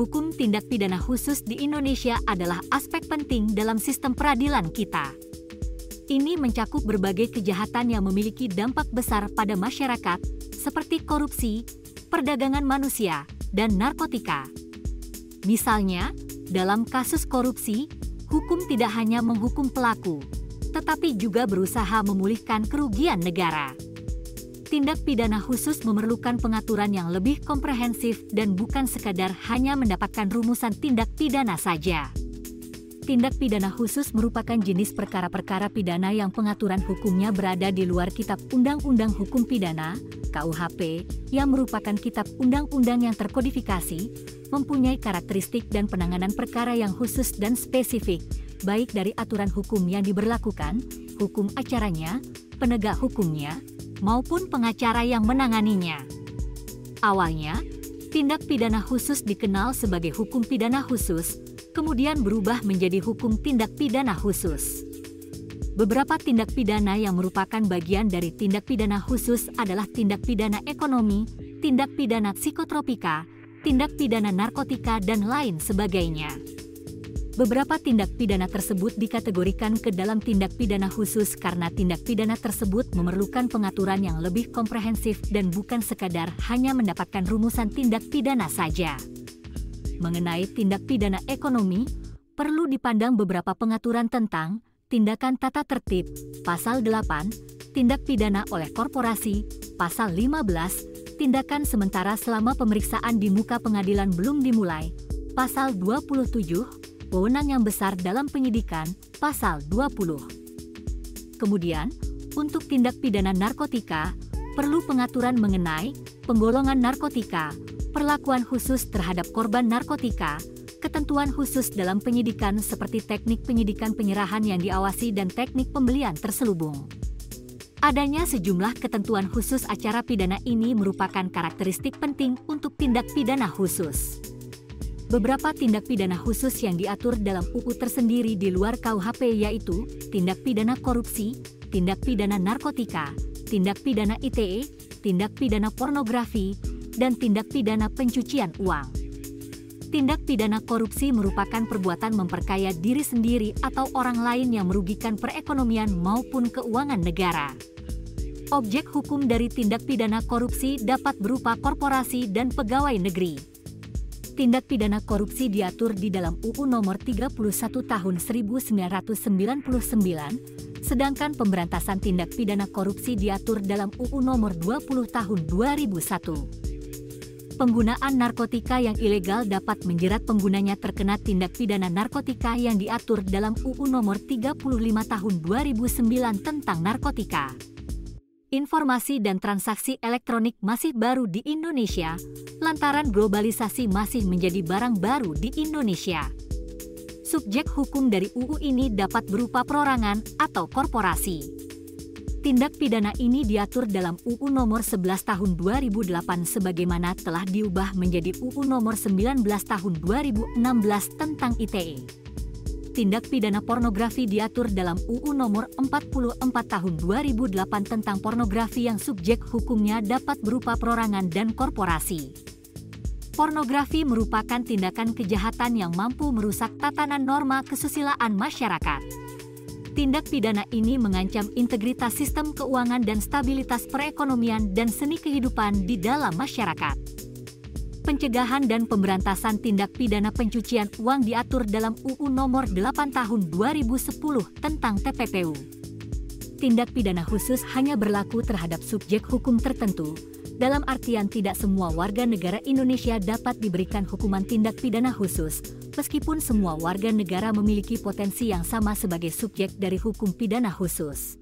Hukum tindak pidana khusus di Indonesia adalah aspek penting dalam sistem peradilan kita. Ini mencakup berbagai kejahatan yang memiliki dampak besar pada masyarakat, seperti korupsi, perdagangan manusia, dan narkotika. Misalnya, dalam kasus korupsi, hukum tidak hanya menghukum pelaku, tetapi juga berusaha memulihkan kerugian negara. Tindak pidana khusus memerlukan pengaturan yang lebih komprehensif dan bukan sekadar hanya mendapatkan rumusan tindak pidana saja. Tindak pidana khusus merupakan jenis perkara-perkara pidana yang pengaturan hukumnya berada di luar Kitab Undang-Undang Hukum Pidana, KUHP, yang merupakan kitab undang-undang yang terkodifikasi, mempunyai karakteristik dan penanganan perkara yang khusus dan spesifik, baik dari aturan hukum yang diberlakukan, hukum acaranya, penegak hukumnya, maupun pengacara yang menanganinya. Awalnya, tindak pidana khusus dikenal sebagai hukum pidana khusus, kemudian berubah menjadi hukum tindak pidana khusus. Beberapa tindak pidana yang merupakan bagian dari tindak pidana khusus adalah tindak pidana ekonomi, tindak pidana psikotropika, tindak pidana narkotika, dan lain sebagainya. Beberapa tindak pidana tersebut dikategorikan ke dalam tindak pidana khusus karena tindak pidana tersebut memerlukan pengaturan yang lebih komprehensif dan bukan sekadar hanya mendapatkan rumusan tindak pidana saja. Mengenai tindak pidana ekonomi, perlu dipandang beberapa pengaturan tentang tindakan tata tertib, Pasal 8, tindak pidana oleh korporasi, Pasal 15, tindakan sementara selama pemeriksaan di muka pengadilan belum dimulai, Pasal 27, wewenang yang besar dalam penyidikan, Pasal 20. Kemudian, untuk tindak pidana narkotika, perlu pengaturan mengenai penggolongan narkotika, perlakuan khusus terhadap korban narkotika, ketentuan khusus dalam penyidikan seperti teknik penyidikan penyerahan yang diawasi dan teknik pembelian terselubung. Adanya sejumlah ketentuan khusus acara pidana ini merupakan karakteristik penting untuk tindak pidana khusus. Beberapa tindak pidana khusus yang diatur dalam UU tersendiri di luar KUHP yaitu tindak pidana korupsi, tindak pidana narkotika, tindak pidana ITE, tindak pidana pornografi, dan tindak pidana pencucian uang. Tindak pidana korupsi merupakan perbuatan memperkaya diri sendiri atau orang lain yang merugikan perekonomian maupun keuangan negara. Objek hukum dari tindak pidana korupsi dapat berupa korporasi dan pegawai negeri. Tindak pidana korupsi diatur di dalam UU Nomor 31 Tahun 1999, sedangkan pemberantasan tindak pidana korupsi diatur dalam UU Nomor 20 Tahun 2001. Penggunaan narkotika yang ilegal dapat menjerat penggunanya terkena tindak pidana narkotika yang diatur dalam UU Nomor 35 Tahun 2009 tentang narkotika. Informasi dan transaksi elektronik masih baru di Indonesia, lantaran globalisasi masih menjadi barang baru di Indonesia. Subjek hukum dari UU ini dapat berupa perorangan atau korporasi. Tindak pidana ini diatur dalam UU Nomor 11 Tahun 2008 sebagaimana telah diubah menjadi UU Nomor 19 Tahun 2016 tentang ITE. Tindak pidana pornografi diatur dalam UU Nomor 44 Tahun 2008 tentang pornografi yang subjek hukumnya dapat berupa perorangan dan korporasi. Pornografi merupakan tindakan kejahatan yang mampu merusak tatanan norma kesusilaan masyarakat. Tindak pidana ini mengancam integritas sistem keuangan dan stabilitas perekonomian dan seni kehidupan di dalam masyarakat. Pencegahan dan pemberantasan tindak pidana pencucian uang diatur dalam UU Nomor 8 Tahun 2010 tentang TPPU. Tindak pidana khusus hanya berlaku terhadap subjek hukum tertentu, dalam artian tidak semua warga negara Indonesia dapat diberikan hukuman tindak pidana khusus, meskipun semua warga negara memiliki potensi yang sama sebagai subjek dari hukum pidana khusus.